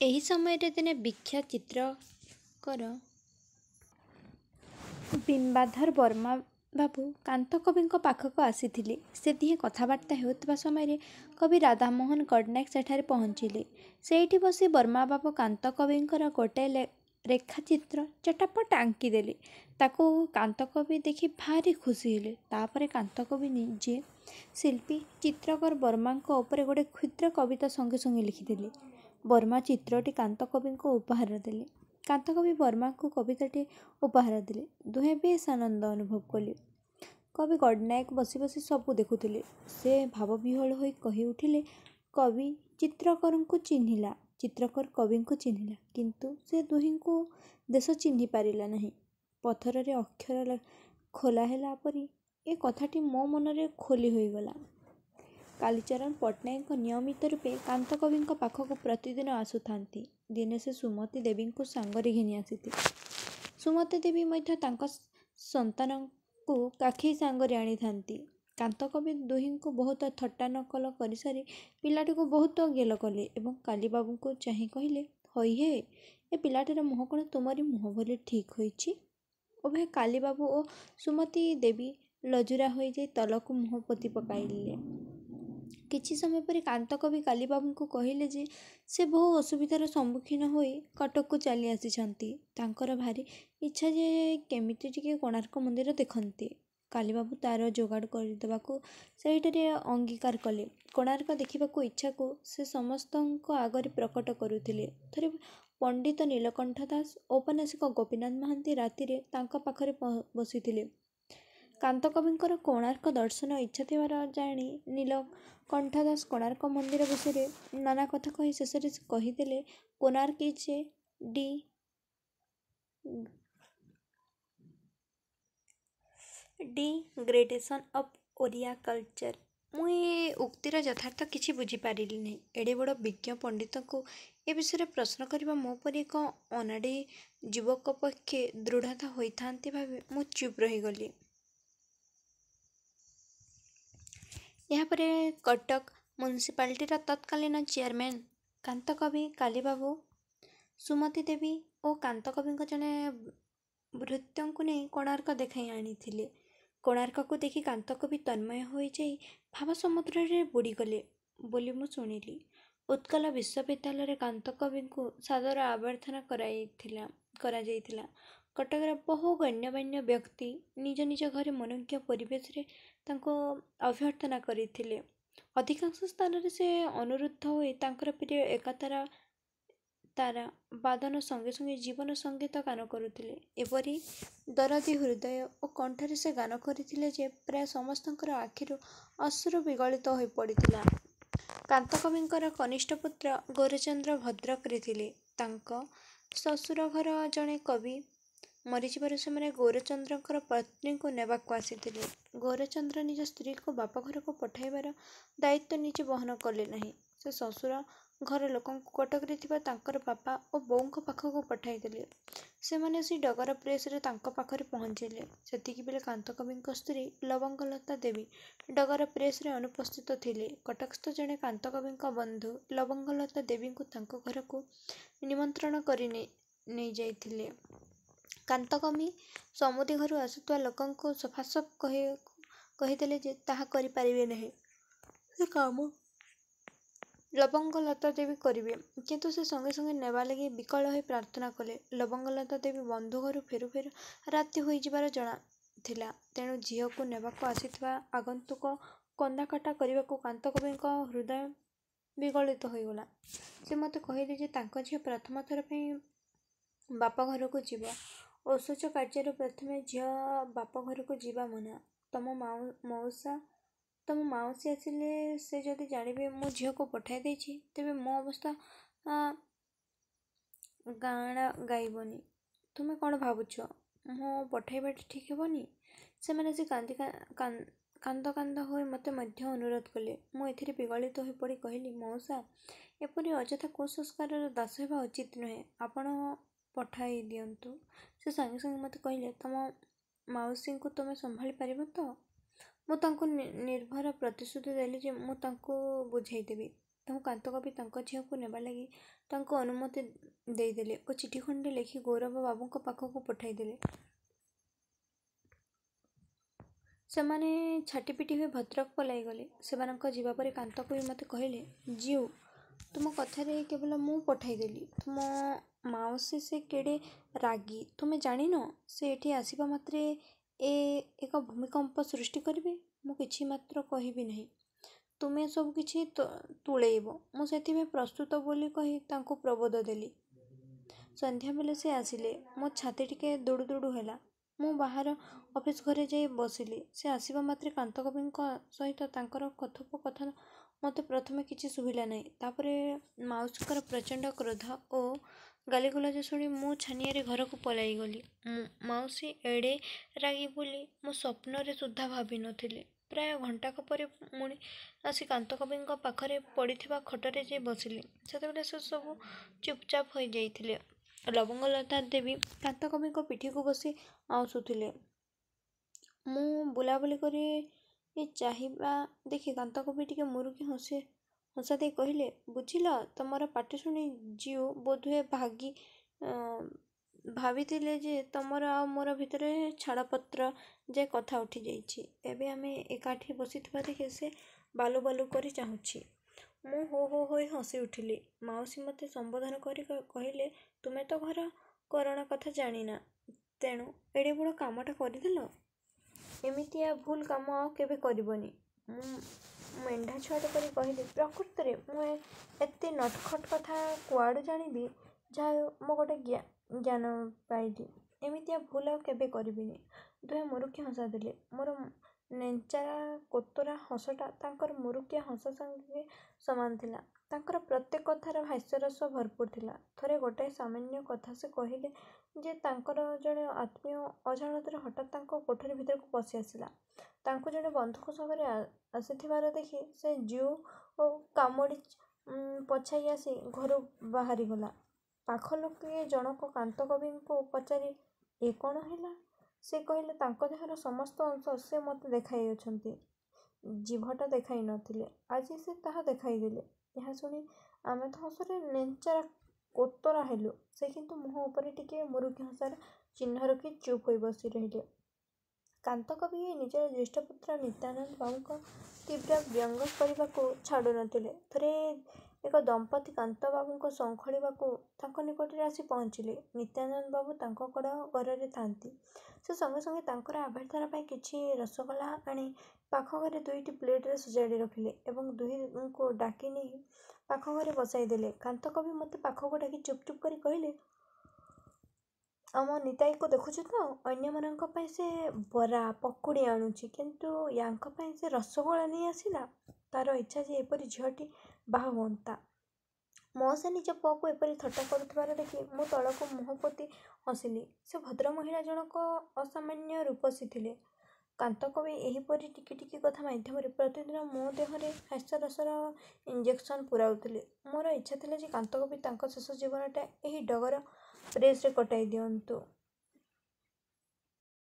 ଏହି ସମୟରେ ଦିନେ ବିଖ୍ୟାତ ଚିତ୍ରକର ବିମ୍ବାଧର ବର୍ମା ବାବୁ କାନ୍ତ କବିଙ୍କ ପାଖକୁ ଆସିଥିଲେ। ସେ ଦିହେଁ କଥାବାର୍ତ୍ତା ହେଉଥିବା ସମୟରେ କବି ରାଧାମୋହନ ଗଡ଼ନାୟକ ସେଠାରେ ପହଞ୍ଚିଲେ। ସେଇଠି ବସି ବର୍ମାବାବୁ କାନ୍ତ କବିଙ୍କର ଗୋଟାଏ ରେଖାଚିତ୍ର ଚଟାପଟ ଆଙ୍କିଦେଲେ। ତାକୁ କାନ୍ତକବି ଦେଖି ଭାରି ଖୁସି ହେଲେ। ତାପରେ କାନ୍ତକବି ନିଜେ ଶିଳ୍ପୀ ଚିତ୍ରକର ବର୍ମାଙ୍କ ଉପରେ ଗୋଟିଏ କ୍ଷୁଦ୍ର କବିତା ସଙ୍ଗେ ସଙ୍ଗେ ଲେଖିଦେଲେ। ବର୍ମା ଚିତ୍ରଟି କାନ୍ତକବିଙ୍କୁ ଉପହାର ଦେଲେ। କାନ୍ତକବି ବର୍ମାଙ୍କୁ କବିତାଟି ଉପହାର ଦେଲେ। ଦୁହେଁ ବେଶ୍ ଆନନ୍ଦ ଅନୁଭବ କଲେ। କବି ଗଡ଼ନାୟକ ବସି ବସି ସବୁ ଦେଖୁଥିଲେ। ସେ ଭାବବିହ୍ୱଳ ହୋଇ କହି ଉଠିଲେ, କବି ଚିତ୍ରକରଙ୍କୁ ଚିହ୍ନିଲା, ଚିତ୍ରକର କବିଙ୍କୁ ଚିହ୍ନିଲା, କିନ୍ତୁ ସେ ଦୁହିଁଙ୍କୁ ଦେଶ ଚିହ୍ନି ପାରିଲା ନାହିଁ। ପଥରରେ ଅକ୍ଷର ଖୋଲା ହେଲା ପରି ଏ କଥାଟି ମୋ ମନରେ ଖୋଲି ହୋଇଗଲା। କାଳୀଚରଣ ପଟ୍ଟନାୟକ ନିୟମିତ ରୂପେ କାନ୍ତକବିଙ୍କ ପାଖକୁ ପ୍ରତିଦିନ ଆସୁଥାନ୍ତି। ଦିନେ ସେ ସୁମତୀ ଦେବୀଙ୍କୁ ସାଙ୍ଗରେ ଘେନି ଆସିଥିଲେ। ସୁମତୀ ଦେବୀ ମଧ୍ୟ ତାଙ୍କ ସନ୍ତାନକୁ କାଖେଇ ସାଙ୍ଗରେ ଆଣିଥାନ୍ତି। କାନ୍ତକବି ଦୁହିଁଙ୍କୁ ବହୁତ ଥଟ୍ଟା ନକଲ କରିସାରି ପିଲାଟିକୁ ବହୁତ ଗେଲ କଲେ ଏବଂ କାଳୀବାବୁଙ୍କୁ ଚାହିଁ କହିଲେ, ହଇହେ, ଏ ପିଲାଟିର ମୁହଁ କ'ଣ ତୁମରି ମୁହଁ ଭଳି ଠିକ୍ ହୋଇଛି? ଉଭୟ କାଳୀବାବୁ ଓ ସୁମତୀ ଦେବୀ ଲଜୁରା ହୋଇଯାଇ ତଳକୁ ମୁହଁ ପୋତି ପକାଇଲେ। କିଛି ସମୟ ପରେ କାନ୍ତକବି କାଳୀବାବୁଙ୍କୁ କହିଲେ ଯେ ସେ ବହୁ ଅସୁବିଧାର ସମ୍ମୁଖୀନ ହୋଇ କଟକକୁ ଚାଲି ଆସିଛନ୍ତି। ତାଙ୍କର ଭାରି ଇଚ୍ଛା ଯେ କେମିତି ଟିକେ କୋଣାର୍କ ମନ୍ଦିର ଦେଖନ୍ତେ। କାଳୀବାବୁ ତା'ର ଯୋଗାଡ଼ କରିଦେବାକୁ ସେହିଠାରେ ଅଙ୍ଗୀକାର କଲେ। କୋଣାର୍କ ଦେଖିବାକୁ ଇଚ୍ଛାକୁ ସେ ସମସ୍ତଙ୍କ ଆଗରେ ପ୍ରକଟ କରୁଥିଲେ। ଥରେ ପଣ୍ଡିତ ନୀଳକଣ୍ଠ ଦାସ, ଔପନ୍ୟାସିକ ଗୋପୀନାଥ ମହାନ୍ତି ରାତିରେ ତାଙ୍କ ପାଖରେ ବସିଥିଲେ। କାନ୍ତକବିଙ୍କର କୋଣାର୍କ ଦର୍ଶନ ଇଚ୍ଛା ଥିବାର ଜାଣି ନୀଳକଣ୍ଠ ଦାସ କୋଣାର୍କ ମନ୍ଦିର ବିଷୟରେ ନାନା କଥା କହି ଶେଷରେ କହିଦେଲେ, Konark is the greatest one of Odia culture. ମୁଁ ଏ ଉକ୍ତିର ଯଥାର୍ଥ କିଛି ବୁଝିପାରିଲି ନାହିଁ। ଏଡ଼େ ବଡ଼ ବିଜ୍ଞ ପଣ୍ଡିତଙ୍କୁ ଏ ବିଷୟରେ ପ୍ରଶ୍ନ କରିବା ମୋ ପରି ଏକ ଅନାଡ଼ି ଯୁବକ ପକ୍ଷେ ଦୃଢ଼ତା ହୋଇଥାନ୍ତେ ଭାବି ମୁଁ ଚୁପ୍ ରହିଗଲି। ଏହାପରେ କଟକ ମ୍ୟୁନିସିପାଲିଟିର ତତ୍କାଳୀନ ଚେୟାରମ୍ୟାନ କାନ୍ତକବି, କାଳୀବାବୁ, ସୁମତୀ ଦେବୀ ଓ କାନ୍ତକବିଙ୍କ ଜଣେ ଭୃତ୍ୟଙ୍କୁ ନେଇ କୋଣାର୍କ ଦେଖାଇ ଆଣିଥିଲେ। କୋଣାର୍କକୁ ଦେଖି କାନ୍ତକବି ତନ୍ମୟ ହୋଇଯାଇ ଭାବସମୁଦ୍ରରେ ବୁଡ଼ିଗଲେ ବୋଲି ମୁଁ ଶୁଣିଲି। ଉତ୍କଳ ବିଶ୍ୱବିଦ୍ୟାଳୟରେ କାନ୍ତକବିଙ୍କୁ ସାଦର ଅଭ୍ୟର୍ଥନା କରାଯାଇଥିଲା। କଟକର ବହୁ ଗଣ୍ୟମାନ୍ୟ ବ୍ୟକ୍ତି ନିଜ ନିଜ ଘରେ ମନୋଜ୍ଞ ପରିବେଶରେ ତାଙ୍କୁ ଅଭ୍ୟର୍ଥନା କରିଥିଲେ। ଅଧିକାଂଶ ସ୍ଥାନରେ ସେ ଅନୁରୁଦ୍ଧ ହୋଇ ତାଙ୍କର ପ୍ରିୟ ଏକତାରା ତାରା ବାଦନ ସଙ୍ଗେ ସଙ୍ଗେ ଜୀବନ ସଙ୍ଗୀତ ଗାନ କରୁଥିଲେ। ଏପରି ଦରଦୀ ହୃଦୟ ଓ କଣ୍ଠରେ ସେ ଗାନ କରିଥିଲେ ଯେ ପ୍ରାୟ ସମସ୍ତଙ୍କର ଆଖିରୁ ଅଶ୍ରୁ ବିଗଳିତ ହୋଇ ପଡ଼ିଥିଲା। କାନ୍ତକବିଙ୍କର କନିଷ୍ଠ ପୁତ୍ର ଗୌରଚନ୍ଦ୍ର ଭଦ୍ରକରେ ଥିଲେ। ତାଙ୍କ ଶ୍ୱଶୁର ଘର ଜଣେ କବି ମରିଯିବାରୁ ସେମାନେ ଗୌରଚନ୍ଦ୍ରଙ୍କର ପତ୍ନୀଙ୍କୁ ନେବାକୁ ଆସିଥିଲେ। ଗୌରଚନ୍ଦ୍ର ନିଜ ସ୍ତ୍ରୀକୁ ବାପଘରକୁ ପଠାଇବାର ଦାୟିତ୍ୱ ନିଜେ ବହନ କଲେ ନାହିଁ। ସେ ଶ୍ୱଶୁର ଘର ଲୋକଙ୍କୁ କଟକରେ ଥିବା ତାଙ୍କର ବାପା ଓ ବୋଉଙ୍କ ପାଖକୁ ପଠାଇଦେଲେ। ସେମାନେ ଆସି ଡଗର ପ୍ରେସରେ ତାଙ୍କ ପାଖରେ ପହଞ୍ଚିଲେ। ସେତିକିବେଳେ କାନ୍ତକବିଙ୍କ ସ୍ତ୍ରୀ ଲବଙ୍ଗଲତା ଦେବୀ ଡଗର ପ୍ରେସରେ ଅନୁପସ୍ଥିତ ଥିଲେ। କଟକସ୍ଥ ଜଣେ କାନ୍ତକବିଙ୍କ ବନ୍ଧୁ ଲବଙ୍ଗଲତା ଦେବୀଙ୍କୁ ତାଙ୍କ ଘରକୁ ନିମନ୍ତ୍ରଣ କରି ନେଇଯାଇଥିଲେ। କାନ୍ତକବି ସମୁଦି ଘରୁ ଆସୁଥିବା ଲୋକଙ୍କୁ ସଫାସଫ୍ କହିଦେଲେ ଯେ ତାହା କରିପାରିବେ ନାହିଁ। ସେ କାମ ଲବଙ୍ଗଲତା ଦେବୀ କରିବେ। କିନ୍ତୁ ସେ ସଙ୍ଗେ ସଙ୍ଗେ ନେବା ଲାଗି ବିକଳ ହୋଇ ପ୍ରାର୍ଥନା କଲେ। ଲବଙ୍ଗଲତା ଦେବୀ ବନ୍ଧୁ ଘରୁ ଫେରୁ ଫେରୁ ରାତି ହୋଇଯିବାର ଜଣାଥିଲା। ତେଣୁ ଝିଅକୁ ନେବାକୁ ଆସିଥିବା ଆଗନ୍ତୁକ କନ୍ଦାକଟା କରିବାକୁ କାନ୍ତକବିଙ୍କ ହୃଦୟ ବିଗଳିତ ହୋଇଗଲା। ସେ ମୋତେ କହିଲେ ଯେ ତାଙ୍କ ଝିଅ ପ୍ରଥମ ଥର ପାଇଁ ବାପଘରକୁ ଯିବ। ଐଶୋଚ କାର୍ଯ୍ୟରୁ ପ୍ରଥମେ ଝିଅ ବାପଘରକୁ ଯିବା ମନା। ତମ ମାଉସୀ ଆସିଲେ ସେ ଯଦି ଜାଣିବେ ମୁଁ ଝିଅକୁ ପଠାଇ ଦେଇଛି, ତେବେ ମୋ ଅବସ୍ଥା ଗାଆଁଳା ଗାଇବନି। ତୁମେ କ'ଣ ଭାବୁଛ, ମୁଁ ପଠାଇବାଟା ଠିକ୍ ହେବନି? ସେମାନେ ଆସି କାନ୍ଦ କାନ୍ଦ ହୋଇ ମୋତେ ମଧ୍ୟ ଅନୁରୋଧ କଲେ। ମୁଁ ଏଥିରେ ବିଗଳିତ ହୋଇ ପଡ଼ି କହିଲି, ମଉସା, ଏପରି ଅଯଥା କୁସଂସ୍କାରର ଦାସ ହେବା ଉଚିତ ନୁହେଁ। ଆପଣ ପଠାଇ ଦିଅନ୍ତୁ। ସେ ସାଙ୍ଗେ ସାଙ୍ଗେ ମୋତେ କହିଲେ, ତମ ମାଉସୀଙ୍କୁ ତୁମେ ସମ୍ଭାଳି ପାରିବ ତ? ମୁଁ ତାଙ୍କୁ ନିର୍ଭର ପ୍ରତିଶ୍ରୁତି ଦେଲି ଯେ ମୁଁ ତାଙ୍କୁ ବୁଝାଇଦେବି। ତେଣୁ କାନ୍ତକବି ତାଙ୍କ ଝିଅକୁ ନେବା ଲାଗି ତାଙ୍କୁ ଅନୁମତି ଦେଇଦେଲେ ଓ ଚିଠି ଖଣ୍ଡେ ଲେଖି ଗୌରବ ବାବୁଙ୍କ ପାଖକୁ ପଠାଇଦେଲେ। ସେମାନେ ଛାଟିପିଟି ହୋଇ ଭଦ୍ରକ ପଳାଇଗଲେ। ସେମାନଙ୍କ ଯିବା ପରେ କାନ୍ତକବି ମୋତେ କହିଲେ, ଜିଉ, ତୁମ କଥାରେ କେବଳ ମୁଁ ପଠାଇଦେଲି। ତୁମ ମାଉସୀ ସେ କେଡ଼େ ରାଗୀ ତୁମେ ଜାଣିନ? ସେ ଏଠି ଆସିବା ମାତ୍ରେ ଏକ ଭୂମିକମ୍ପ ସୃଷ୍ଟି କରିବେ। ମୁଁ କିଛି ମାତ୍ର କହିବି ନାହିଁ। ତୁମେ ସବୁ କିଛି ତୁଳେଇବ। ମୁଁ ସେଥିପାଇଁ ପ୍ରସ୍ତୁତ ବୋଲି କହି ତାଙ୍କୁ ପ୍ରବୋଧ ଦେଲି। ସନ୍ଧ୍ୟାବେଳେ ସେ ଆସିଲେ। ମୋ ଛାତି ଟିକେ ଦୁଡ଼ୁ ଦୁଡ଼ୁ ହେଲା। ମୁଁ ବାହାର ଅଫିସ ଘରେ ଯାଇ ବସିଲି। ସେ ଆସିବା ମାତ୍ରେ କାନ୍ତକବିଙ୍କ ସହିତ ତାଙ୍କର କଥୋପକଥନ ମୋତେ ପ୍ରଥମେ କିଛି ଶୁଭିଲା ନାହିଁ। ତାପରେ ମାଉସୀଙ୍କର ପ୍ରଚଣ୍ଡ କ୍ରୋଧ ଓ ଗାଳିଗୁଲଜ ଶୁଣି ମୁଁ ଛାନିଆରେ ଘରକୁ ପଳାଇଗଲି। ମାଉସୀ ଏଡ଼େ ରାଗୀ ବୋଲି ମୁଁ ସ୍ୱପ୍ନରେ ସୁଦ୍ଧା ଭାବିନଥିଲି। ପ୍ରାୟ ଘଣ୍ଟାକ ପରେ ପୁଣି ଆସି କାନ୍ତକବିଙ୍କ ପାଖରେ ପଡ଼ିଥିବା ଖଟରେ ଯାଇ ବସିଲି। ସେତେବେଳେ ସେ ସବୁ ଚୁପଚାପ ହୋଇଯାଇଥିଲେ। ଲବଙ୍ଗଲତା ଦେବୀ କାନ୍ତକବିଙ୍କ ପିଠିକୁ ବସି ଆଉଁଶୁଥିଲେ। ମୁଁ ବୁଲାବୁଲି କରି ଚାହିଁବା ଦେଖି କାନ୍ତକବି ଟିକେ ମୁରୁକି ହସା ଦେଇ କହିଲେ, ବୁଝିଲ, ତମର ପାଟି ଶୁଣି ଜିଉ ବୋଧହୁଏ ଭାବିଥିଲେ ଯେ ତମର ଆଉ ମୋର ଭିତରେ ଛାଡ଼ପତ୍ର ଯାଏ କଥା ଉଠିଯାଇଛି। ଏବେ ଆମେ ଏକାଠି ବସିଥିବା ଦେଖି ସେ ବାଲୁ ବାଲୁ କରି ଚାହୁଁଛି। ମୁଁ ହୋ ହୋ ହୋଇ ହସି ଉଠିଲି। ମାଉସୀ ମୋତେ ସମ୍ବୋଧନ କରି କହିଲେ, ତୁମେ ତ ଘର କରଣ କଥା ଜାଣିନା, ତେଣୁ ଏଡ଼େ ବଡ଼ କାମଟା କରିଦେଲ। ଏମିତିଆ ଭୁଲ କାମ ଆଉ କେବେ କରିବନି। ମୁଁ ମେଣ୍ଢା ଛୁଆଟେ କରି କହିଲି, ପ୍ରକୃତରେ ମୁଁ ଏତେ ନଟଖଟ କଥା କୁଆଡ଼ୁ ଜାଣିବି? ଯାହା ହେଉ ମୁଁ ଗୋଟେ ଜ୍ଞାନ ପାଇଲି। ଏମିତିଆ ଭୁଲ ଆଉ କେବେ କରିବିନି। ଦୁହେଁ ମୁରୁକି ହସା ଦେଲେ। ମୋର ନେଞ୍ଚାରା କୋତରା ହସଟା ତାଙ୍କର ମୁରୁକିଆ ହସ ସଙ୍ଗେ ସମାନ ଥିଲା। ତାଙ୍କର ପ୍ରତ୍ୟେକ କଥାର ହାସ୍ୟରସ ଭରପୁର ଥିଲା। ଥରେ ଗୋଟାଏ ସାମାନ୍ୟ କଥା ସେ କହିଲେ ଯେ ତାଙ୍କର ଜଣେ ଆତ୍ମୀୟ ଅଜାଣତରେ ହଠାତ୍ ତାଙ୍କ କୋଠରୀ ଭିତରକୁ ପଶି ଆସିଲା। ତାଙ୍କୁ ଜଣେ ବନ୍ଧୁକ ସାଙ୍ଗରେ ଆସିଥିବାର ଦେଖି ସେ ଜିଉ ଓ କାମୁଡ଼ି ପଛାଇ ଆସି ଘରୁ ବାହାରିଗଲା। ପାଖ ଲୋକେ ଜଣକ କାନ୍ତକବିଙ୍କୁ ପଚାରି, ଏ କ'ଣ ହେଲା? ସେ କହିଲେ, ତାଙ୍କ ଦେହର ସମସ୍ତ ଅଂଶ ସେ ମୋତେ ଦେଖାଇଅଛନ୍ତି। ଜିଭଟା ଦେଖାଇ ନଥିଲେ। ଆଜି ସେ ତାହା ଦେଖାଇଦେଲେ। ଏହା ଶୁଣି ଆମେ ତ ହସରେ ନେଞ୍ଚାରା କୋତରା ହେଲୁ। ସେ କିନ୍ତୁ ମୁହଁ ଉପରେ ଟିକିଏ ମୁରୁକି ହସାର ଚିହ୍ନ ରଖି ଚୁପ୍ ହୋଇ ବସି ରହିଲେ। କାନ୍ତକବି ନିଜର ଜ୍ୟେଷ୍ଠ ପୁତ୍ର ନିତ୍ୟାନନ୍ଦ ବାବୁଙ୍କ ତୀବ୍ର ବ୍ୟଙ୍ଗ କରିବାକୁ ଛାଡ଼ୁ ନଥିଲେ। ଥରେ ଏକ ଦମ୍ପତି କାନ୍ତବାବୁଙ୍କୁ ଶଙ୍ଖୋଳିବାକୁ ତାଙ୍କ ନିକଟରେ ଆସି ପହଞ୍ଚିଲେ। ନିତ୍ୟାନନ୍ଦ ବାବୁ ତାଙ୍କ କଡ଼ ଘରରେ ଥାନ୍ତି। ସେ ସଙ୍ଗେ ସଙ୍ଗେ ତାଙ୍କର ଆଭ୍ୟର୍ଥନା ପାଇଁ କିଛି ରସଗୋଲା ଆଣି ପାଖ ଘରେ 2ଟି ପ୍ଲେଟରେ ସଜାଡ଼ି ରଖିଲେ ଏବଂ ଦୁହିଁଙ୍କୁ ଡାକି ନେଇ ପାଖ ଘରେ ବସାଇ ଦେଲେ। କାନ୍ତକବି ମୋତେ ପାଖକୁ ଡାକି ଚୁପ୍ ଚୁପ୍ କରି କହିଲେ, ଆମ ନିତାଇକୁ ଦେଖୁଛୁ ତ? ଅନ୍ୟମାନଙ୍କ ପାଇଁ ସେ ବରା ପକୁଡ଼ି ଆଣୁଛି, କିନ୍ତୁ ୟାଙ୍କ ପାଇଁ ସେ ରସଗୋଲା ନେଇ ଆସିଲା। ତାର ଇଚ୍ଛା ଯେ ଏପରି ଝିଅଟି ବାହା ହୁଅନ୍ତା। ମଉସା ନିଜ ପୁଅକୁ ଏପରି ଥଟ୍ଟା କରୁଥିବାର ଦେଖି ମୁଁ ତଳକୁ ମୁହଁ ପୋତି ହସିଲି। ସେ ଭଦ୍ରମହିଳା ଜଣକ ଅସାମାନ୍ୟ ରୂପସୀ ଥିଲେ। କାନ୍ତକବି ଏହିପରି ଟିକି ଟିକି କଥା ମାଧ୍ୟମରେ ପ୍ରତିଦିନ ମୋ ଦେହରେ ହାସ୍ୟରସର ଇଞ୍ଜେକ୍ସନ ପୂରାଉଥିଲେ। ମୋର ଇଚ୍ଛା ଥିଲା ଯେ କାନ୍ତକବି ତାଙ୍କ ଶେଷ ଜୀବନଟା ଏହି ଡଗର ପ୍ରେସରେ କଟାଇ ଦିଅନ୍ତୁ।